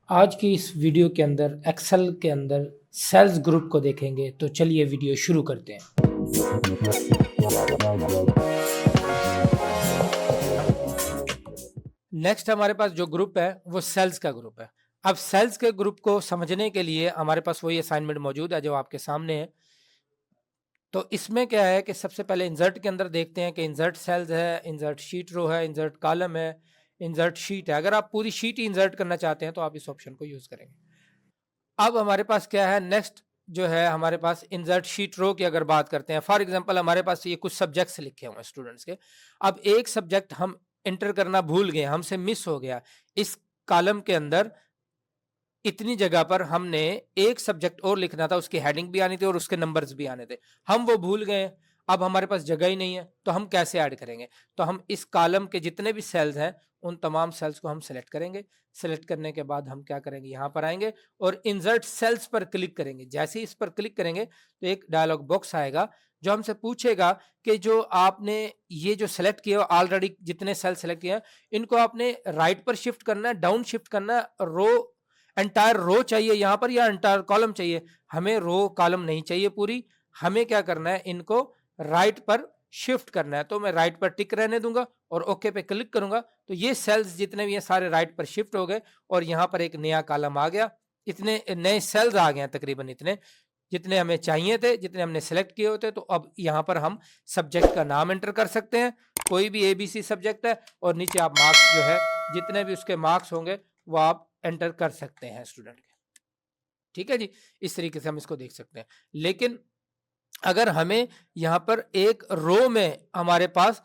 आज की इस वीडियो के अंदर एक्सेल के अंदर सेल्स ग्रुप को देखेंगे। तो चलिए वीडियो शुरू करते हैं। नेक्स्ट हमारे पास जो ग्रुप है वो सेल्स का ग्रुप है। अब सेल्स के ग्रुप को समझने के लिए हमारे पास वही असाइनमेंट मौजूद है जो आपके सामने है। तो इसमें क्या है कि सबसे पहले इंसर्ट के अंदर देखते हैं कि इंसर्ट सेल्स है, इंसर्ट शीट रो है, इंसर्ट कॉलम है, इंसर्ट शीट है। अगर आप पूरी शीट ही इंसर्ट करना चाहते हैं तो आप इस ऑप्शन को यूज करेंगे। अब हमारे पास क्या है, नेक्स्ट जो है हमारे पास इंसर्ट शीट रो की अगर बात करते हैं, फॉर एग्जांपल हमारे पास ये कुछ सब्जेक्ट्स लिखे हुए हैं स्टूडेंट्स के। अब एक सब्जेक्ट हम एंटर करना भूल गए, हमसे मिस हो गया। इस कॉलम के अंदर इतनी जगह पर हमने एक सब्जेक्ट और लिखना था, उसकी हेडिंग भी आनी थी और उसके नंबर्स भी आने थे, हम वो भूल गए। अब हमारे पास जगह ही नहीं है तो हम कैसे ऐड करेंगे? तो हम इस कॉलम के जितने भी सेल्स हैं उन तमाम सेल्स को हम सेलेक्ट करेंगे। सेलेक्ट करने के बाद हम क्या करेंगे, यहाँ पर आएंगे और इंसर्ट सेल्स पर क्लिक करेंगे। जैसे ही इस पर क्लिक करेंगे तो एक डायलॉग बॉक्स आएगा जो हमसे पूछेगा कि जो आपने ये जो सेलेक्ट किया ऑलरेडी, जितने सेल सेलेक्ट किए हैं इनको आपने राइट पर शिफ्ट करना है, डाउन शिफ्ट करना है, रो एंटायर रो चाहिए यहाँ पर या एंटायर कॉलम चाहिए? हमें रो कॉलम नहीं चाहिए पूरी, हमें क्या करना है, इनको राइट पर शिफ्ट करना है। तो मैं राइट पर टिक रहने दूंगा और ओके पे क्लिक करूंगा तो ये सेल्स जितने भी हैं सारे राइट पर शिफ्ट हो गए और यहाँ पर एक नया कॉलम आ गया। इतने नए सेल्स आ गए हैं, तकरीबन इतने जितने हमें चाहिए थे, जितने हमने सेलेक्ट किए होते। तो अब यहाँ पर हम सब्जेक्ट का नाम एंटर कर सकते हैं, कोई भी ABC सब्जेक्ट है, और नीचे आप मार्क्स जो है जितने भी उसके मार्क्स होंगे वो आप एंटर कर सकते हैं स्टूडेंट के। ठीक है जी, इस तरीके से हम इसको देख सकते हैं। लेकिन अगर हमें यहाँ पर एक रो में हमारे पास,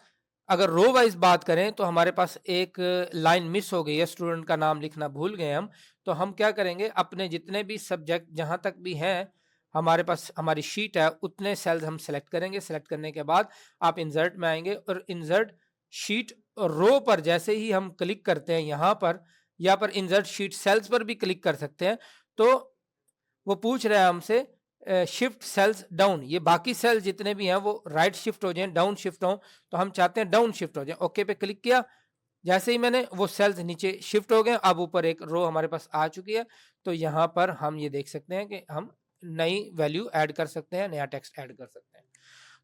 अगर रो वाइज बात करें तो हमारे पास एक लाइन मिस हो गई है, स्टूडेंट का नाम लिखना भूल गए हम। तो हम क्या करेंगे, अपने जितने भी सब्जेक्ट जहां तक भी हैं हमारे पास, हमारी शीट है, उतने सेल्स हम सेलेक्ट करेंगे। सेलेक्ट करने के बाद आप इंसर्ट में आएंगे और इंसर्ट शीट रो पर जैसे ही हम क्लिक करते हैं, यहाँ पर इंसर्ट शीट सेल्स पर भी क्लिक कर सकते हैं। तो वो पूछ रहा है हमसे शिफ्ट सेल्स डाउन, ये बाकी सेल्स जितने भी हैं वो राइट शिफ्ट हो जाएं, डाउन शिफ्ट हो, तो हम चाहते हैं डाउन शिफ्ट हो जाए। ओके पे क्लिक किया, जैसे ही मैंने वो सेल्स नीचे शिफ्ट हो गए, अब ऊपर एक रो हमारे पास आ चुकी है। तो यहाँ पर हम ये देख सकते हैं कि हम नई वैल्यू ऐड कर सकते हैं, नया टेक्स्ट ऐड कर सकते हैं।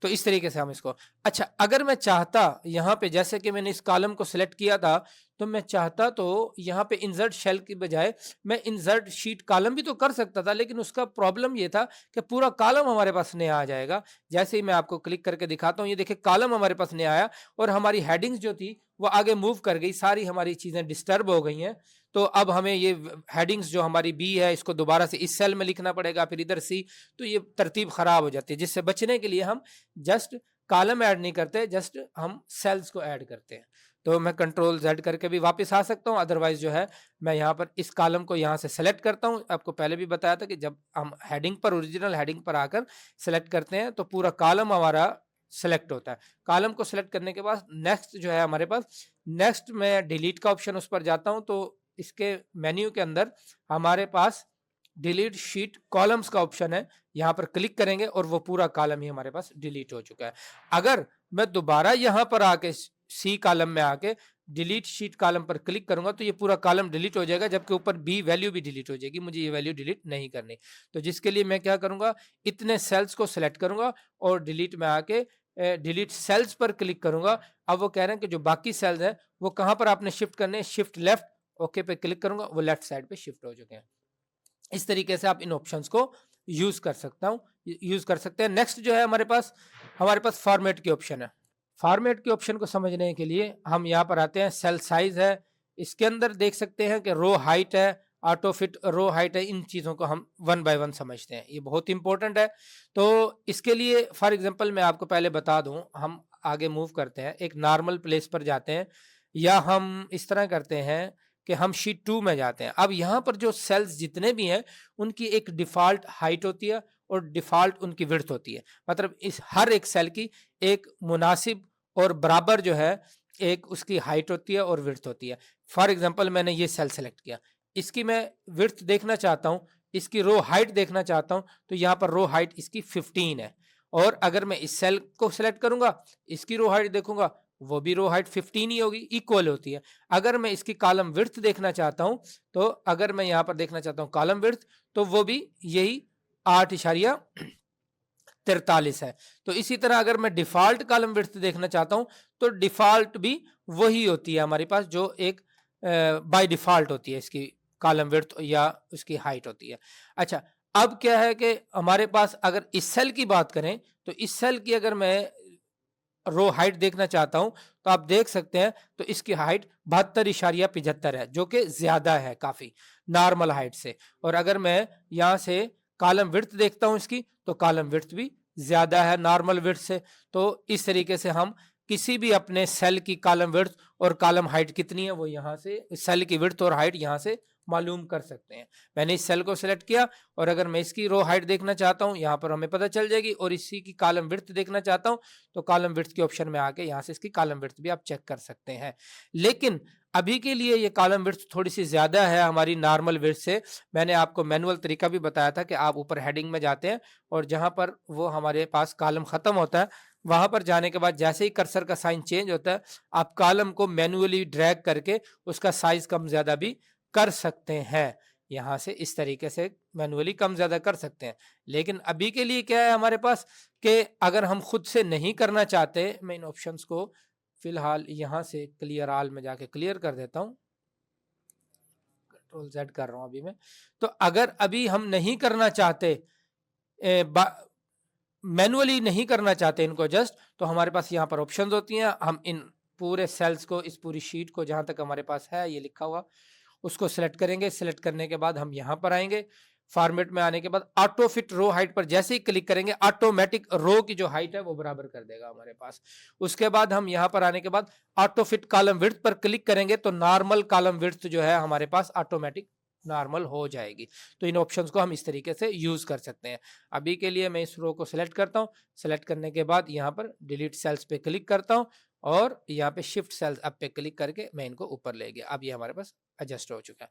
तो इस तरीके से हम इसको, अच्छा अगर मैं चाहता यहाँ पे, जैसे कि मैंने इस कॉलम को सिलेक्ट किया था, तो मैं चाहता तो यहाँ पे इंसर्ट सेल की बजाय मैं इंसर्ट शीट कॉलम भी तो कर सकता था, लेकिन उसका प्रॉब्लम ये था कि पूरा कॉलम हमारे पास नया आ जाएगा। जैसे ही मैं आपको क्लिक करके दिखाता हूँ, ये देखिए कॉलम हमारे पास नया आया और हमारी हेडिंग्स जो थी वो आगे मूव कर गई, सारी हमारी चीजें डिस्टर्ब हो गई हैं। तो अब हमें ये हेडिंग्स जो हमारी बी है इसको दोबारा से इस सेल में लिखना पड़ेगा, फिर इधर सी, तो ये तरतीब खराब हो जाती है। जिससे बचने के लिए हम जस्ट कॉलम ऐड नहीं करते, जस्ट हम सेल्स को ऐड करते हैं। तो मैं कंट्रोल Z करके भी वापस आ सकता हूँ, अदरवाइज जो है मैं यहाँ पर इस कॉलम को यहाँ से सेलेक्ट करता हूँ। आपको पहले भी बताया था कि जब हम हेडिंग पर, ओरिजिनल हेडिंग पर आकर सेलेक्ट करते हैं तो पूरा कॉलम हमारा सेलेक्ट होता है। कॉलम को सेलेक्ट करने के बाद नेक्स्ट जो है हमारे पास, नेक्स्ट में डिलीट का ऑप्शन उस पर जाता हूँ। तो इसके मेन्यू के अंदर हमारे पास डिलीट शीट कॉलम्स का ऑप्शन है, यहाँ पर क्लिक करेंगे और वो पूरा कॉलम ही हमारे पास डिलीट हो चुका है। अगर मैं दोबारा यहाँ पर आके सी कॉलम में आके डिलीट शीट कॉलम पर क्लिक करूंगा तो ये पूरा कॉलम डिलीट हो जाएगा, जबकि ऊपर बी वैल्यू भी डिलीट हो जाएगी। मुझे ये वैल्यू डिलीट नहीं करनी, तो जिसके लिए मैं क्या करूंगा, इतने सेल्स को सिलेक्ट करूंगा और डिलीट में आके डिलीट सेल्स पर क्लिक करूंगा। अब वो कह रहे हैं कि जो बाकी सेल्स हैं वो कहाँ पर आपने शिफ्ट करने हैं, शिफ्ट लेफ्ट, ओके पे क्लिक करूंगा, वो लेफ्ट साइड पे शिफ्ट हो चुके हैं। इस तरीके से आप इन ऑप्शंस को यूज कर सकते हैं। नेक्स्ट जो है हमारे पास फॉर्मेट के ऑप्शन है। फॉर्मेट के ऑप्शन को समझने के लिए हम यहाँ पर आते हैं, सेल साइज है, इसके अंदर देख सकते हैं कि रो हाइट है, ऑटो फिट रो हाइट है। इन चीज़ों को हम वन बाय वन समझते हैं, ये बहुत इंपॉर्टेंट है। तो इसके लिए फॉर एग्जांपल मैं आपको पहले बता दूं, हम आगे मूव करते हैं, एक नॉर्मल प्लेस पर जाते हैं, या हम इस तरह करते हैं कि हम शीट 2 में जाते हैं। अब यहाँ पर जो सेल्स जितने भी हैं उनकी एक डिफॉल्ट हाइट होती है और डिफॉल्ट उनकी विड्थ होती है। मतलब इस हर एक सेल की एक मुनासिब और बराबर जो है एक उसकी हाइट होती है और विड्थ होती है। फॉर एग्जांपल मैंने ये सेल सेलेक्ट किया, इसकी मैं विड्थ देखना चाहता हूँ, इसकी रो हाइट देखना चाहता हूँ, तो यहाँ पर रो हाइट इसकी 15 है। और अगर मैं इस सेल को सिलेक्ट करूंगा, इसकी रो हाइट देखूंगा, वो भी रो हाइट 15 ही होगी, इक्वल होती है। अगर मैं इसकी कॉलम विड्थ देखना चाहता हूं, तो अगर मैं यहां पर देखना चाहता हूं कॉलम विड्थ, तो वो भी यही 8.43 है। तो इसी तरह अगर मैं डिफॉल्ट कॉलम विड्थ देखना चाहता हूं, तो डिफॉल्ट भी वही होती है हमारे पास, जो एक बाय डिफॉल्ट होती है इसकी कॉलम विड्थ या उसकी हाइट होती है। अच्छा, अब क्या है कि हमारे पास अगर इस सेल की बात करें, तो इस सेल की अगर मैं रो हाइट देखना चाहता हूं, तो आप देख सकते हैं, तो इसकी हाइट 72.75 है, जो कि ज्यादा है काफी नॉर्मल हाइट से। और अगर मैं यहां से कॉलम विड्थ देखता हूं इसकी, तो कॉलम विड्थ भी ज्यादा है नॉर्मल विड्थ से। तो इस तरीके से हम किसी भी अपने सेल की कॉलम विड्थ और कॉलम हाइट कितनी है, वो यहां से सेल की विड्थ और हाइट यहां से मालूम कर सकते हैं। मैंने इस सेल को सिलेक्ट किया, और अगर मैं इसकी रो हाइट देखना चाहता हूं, यहां पर हमें पता चल जाएगी। और इसी की कॉलम विड्थ देखना चाहता हूं, तो कॉलम विड्थ के ऑप्शन में आके यहां से इसकी कॉलम विड्थ भी आप चेक कर सकते हैं। लेकिन अभी के लिए ये कॉलम विड्थ थोड़ी सी ज्यादा है हमारी नॉर्मल विड्थ से। मैंने आपको मैनुअल तरीका भी बताया था कि आप ऊपर हेडिंग में जाते हैं, और जहां पर वो हमारे पास कॉलम खत्म होता है, वहां पर जाने के बाद जैसे ही कर्सर का साइन चेंज होता है, आप कॉलम को मैनुअली ड्रैग करके उसका साइज कम ज्यादा भी कर सकते हैं। यहां से इस तरीके से मैनुअली कम ज्यादा कर सकते हैं। लेकिन अभी के लिए क्या है हमारे पास, कि अगर हम खुद से नहीं करना चाहते, मैं इन ऑप्शंस को फिलहाल यहां से क्लियर ऑल में जाके क्लियर कर देता हूं, कंट्रोल Z कर रहा हूं अभी मैं। तो अगर अभी हम नहीं करना चाहते, मैनुअली नहीं करना चाहते इनको जस्ट, तो हमारे पास यहाँ पर ऑप्शंस होती हैं। हम इन पूरे सेल्स को, इस पूरी शीट को जहां तक हमारे पास है ये लिखा हुआ, उसको सिलेक्ट करेंगे। सिलेक्ट करने के बाद हम यहां पर आएंगे, फॉर्मेट में आने के बाद ऑटो फिट रो हाइट पर जैसे ही क्लिक करेंगे, ऑटोमेटिक रो की जो हाइट है वो बराबर कर देगा हमारे पास। उसके बाद हम यहां पर आने के बाद ऑटो फिट कॉलम विड्थ पर क्लिक करेंगे, तो नॉर्मल कॉलम विड्थ जो है हमारे पास ऑटोमेटिक नॉर्मल हो जाएगी। तो इन ऑप्शंस को हम इस तरीके से यूज कर सकते हैं। अभी के लिए मैं इस रो को सिलेक्ट करता हूं। सिलेक्ट करने के बाद यहाँ पर डिलीट सेल्स पे क्लिक करता हूं, और यहाँ पे शिफ्ट सेल्स अप पे क्लिक करके मैं इनको ऊपर ले गया। अब ये हमारे पास एडजस्ट हो चुका है।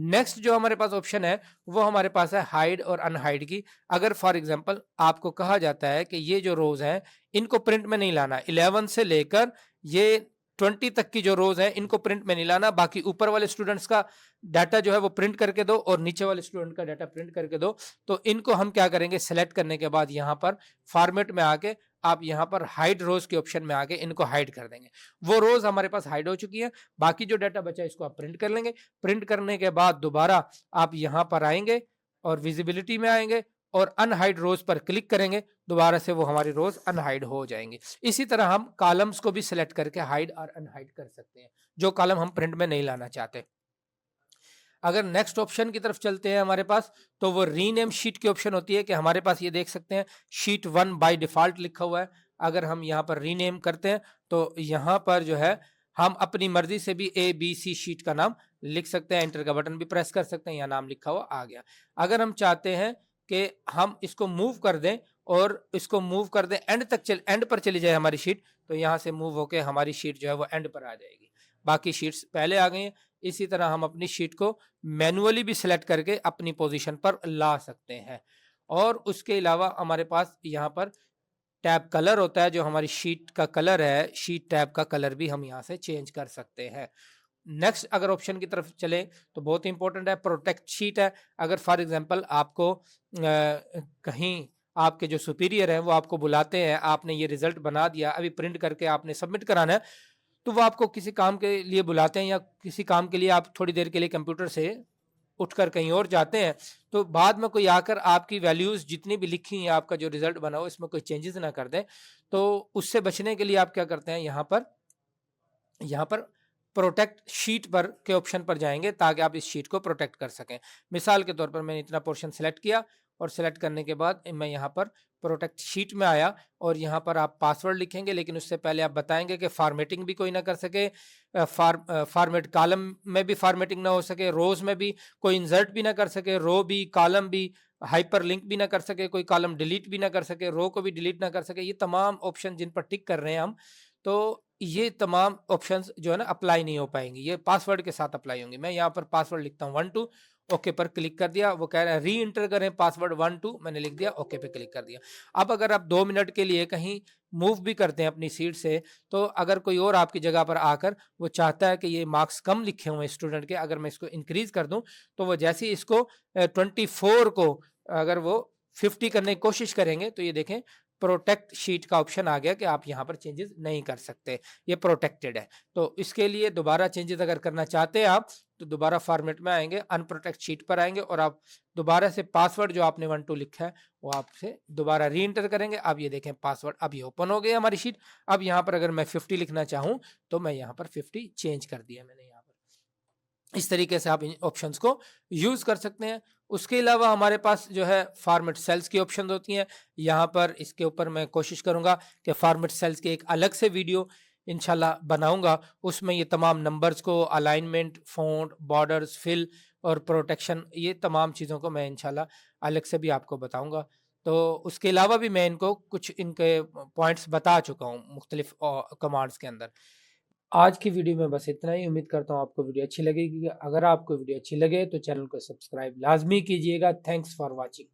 नेक्स्ट जो हमारे पास ऑप्शन है, वो हमारे पास है हाइड और अनहाइड की। अगर फॉर एग्जांपल आपको कहा जाता है कि ये जो रोज हैं इनको प्रिंट में नहीं लाना, 11 से लेकर ये 20 तक की जो रोज है इनको प्रिंट में नहीं लाना, बाकी ऊपर वाले स्टूडेंट्स का डाटा जो है वो प्रिंट करके दो, और नीचे वाले स्टूडेंट का डाटा प्रिंट करके दो। तो इनको हम क्या करेंगे, सेलेक्ट करने के बाद यहाँ पर फॉर्मेट में आके आप यहाँ पर हाइड रोज के ऑप्शन में आके इनको हाइड कर देंगे। वो रोज हमारे पास हाइड हो चुकी है, बाकी जो डाटा बचा है इसको आप प्रिंट कर लेंगे। प्रिंट करने के बाद दोबारा आप यहाँ पर आएंगे और विजिबिलिटी में आएंगे, और अनहाइड रोज पर क्लिक करेंगे, दोबारा से वो हमारी रोज अनहाइड हो जाएंगी। इसी तरह हम कॉलम्स को भी सिलेक्ट करके हाइड और अनहाइड कर सकते हैं, जो कॉलम हम प्रिंट में नहीं लाना चाहते। अगर नेक्स्ट ऑप्शन की तरफ चलते हैं हमारे पास, तो वो रीनेम शीट की ऑप्शन होती है, कि हमारे पास ये देख सकते हैं शीट 1 बाय डिफॉल्ट लिखा हुआ है। अगर हम यहाँ पर रीनेम करते हैं, तो यहाँ पर जो है हम अपनी मर्जी से भी ABC शीट का नाम लिख सकते हैं, एंटर का बटन भी प्रेस कर सकते हैं, यहाँ नाम लिखा हुआ आ गया। अगर हम चाहते हैं कि हम इसको मूव कर दें, और इसको मूव कर दें एंड तक, एंड पर चली जाए हमारी शीट, तो यहाँ से मूव होके हमारी शीट जो है वो एंड पर आ जाएगी, बाकी शीट्स पहले आ गई हैं। इसी तरह हम अपनी शीट को मैनुअली भी सिलेक्ट करके अपनी पोजीशन पर ला सकते हैं। और उसके अलावा हमारे पास यहाँ पर टैब कलर होता है, जो हमारी शीट का कलर है, शीट टैब का कलर भी हम यहाँ से चेंज कर सकते हैं। नेक्स्ट अगर ऑप्शन की तरफ चले, तो बहुत इंपॉर्टेंट है प्रोटेक्ट शीट है। अगर फॉर एग्जांपल आपको कहीं आपके जो सुपीरियर हैं वो आपको बुलाते हैं, आपने ये रिजल्ट बना दिया, अभी प्रिंट करके आपने सबमिट कराना है, तो वो आपको किसी काम के लिए बुलाते हैं, या किसी काम के लिए आप थोड़ी देर के लिए कंप्यूटर से उठकर कहीं और जाते हैं, तो बाद में कोई आकर आपकी वैल्यूज जितनी भी लिखी हैं, आपका जो रिजल्ट बना हो, इसमें कोई चेंजेस ना कर दें। तो उससे बचने के लिए आप क्या करते हैं, यहाँ पर प्रोटेक्ट शीट पर के ऑप्शन पर जाएंगे, ताकि आप इस शीट को प्रोटेक्ट कर सकें। मिसाल के तौर पर मैंने इतना पोर्शन सेलेक्ट किया, और सेलेक्ट करने के बाद मैं यहाँ पर प्रोटेक्ट शीट में आया, और यहाँ पर आप पासवर्ड लिखेंगे, लेकिन उससे पहले आप बताएंगे कि फॉर्मेटिंग भी कोई ना कर सके, फॉर्मेट कॉलम में भी फॉर्मेटिंग ना हो सके, रोज में भी कोई इंसर्ट भी ना कर सके, रो भी कॉलम भी हाइपर लिंक भी ना कर सके, कोई कॉलम डिलीट भी ना कर सके, रो को भी डिलीट ना कर सके। ये तमाम ऑप्शन जिन पर टिक कर रहे हैं हम, तो ये तमाम ऑप्शंस जो है ना अप्लाई नहीं हो पाएंगी, ये पासवर्ड के साथ अप्लाई होंगी। मैं यहाँ पर पासवर्ड लिखता हूँ 12, ओके पर क्लिक कर दिया। वो कह रहा है री इंटर करें पासवर्ड 12, मैंने लिख दिया, ओके पे क्लिक कर दिया। अब अगर आप 2 मिनट के लिए कहीं मूव भी करते हैं अपनी सीट से, तो अगर कोई और आपकी जगह पर आकर वो चाहता है कि ये मार्क्स कम लिखे हुए स्टूडेंट के, अगर मैं इसको इंक्रीज कर दूं, तो वो जैसे ही इसको 24 को अगर वो 50 करने की कोशिश करेंगे, तो ये देखें प्रोटेक्ट शीट का ऑप्शन आ गया कि आप यहाँ पर चेंजेस नहीं कर सकते, ये प्रोटेक्टेड है। तो इसके लिए दोबारा चेंजेस अगर करना चाहते हैं आप, तो दोबारा फॉर्मेट में आएंगे, अनप्रोटेक्ट शीट पर आएंगे और आप दोबारा से पासवर्ड जो आपने 12 लिखा है वो आपसे दोबारा री इंटर करेंगे। अब ये देखें पासवर्ड अभी ओपन हो गई हमारी शीट। अब यहाँ पर अगर मैं 50 लिखना चाहूँ, तो मैं यहाँ पर 50 चेंज कर दिया मैंने यहाँ पर। इस तरीके से आप इन ऑप्शंस को यूज कर सकते हैं। उसके अलावा हमारे पास जो है फॉर्मेट सेल्स की ऑप्शन होती हैं। यहाँ पर इसके ऊपर मैं कोशिश करूंगा कि फॉर्मेट सेल्स के एक अलग से वीडियो इंशाल्लाह बनाऊंगा, उसमें ये तमाम नंबर्स को अलाइनमेंट, फ़ॉन्ट, बॉर्डर्स, फिल और प्रोटेक्शन, ये तमाम चीज़ों को मैं इंशाल्लाह अलग से भी आपको बताऊंगा। तो उसके अलावा भी मैं इनको कुछ इनके पॉइंट्स बता चुका हूँ मुख्तलिफ कमांड्स के अंदर। आज की वीडियो में बस इतना ही। उम्मीद करता हूँ आपको वीडियो अच्छी लगेगी। अगर आपको वीडियो अच्छी लगे तो चैनल को सब्सक्राइब लाजमी कीजिएगा। Thanks for watching.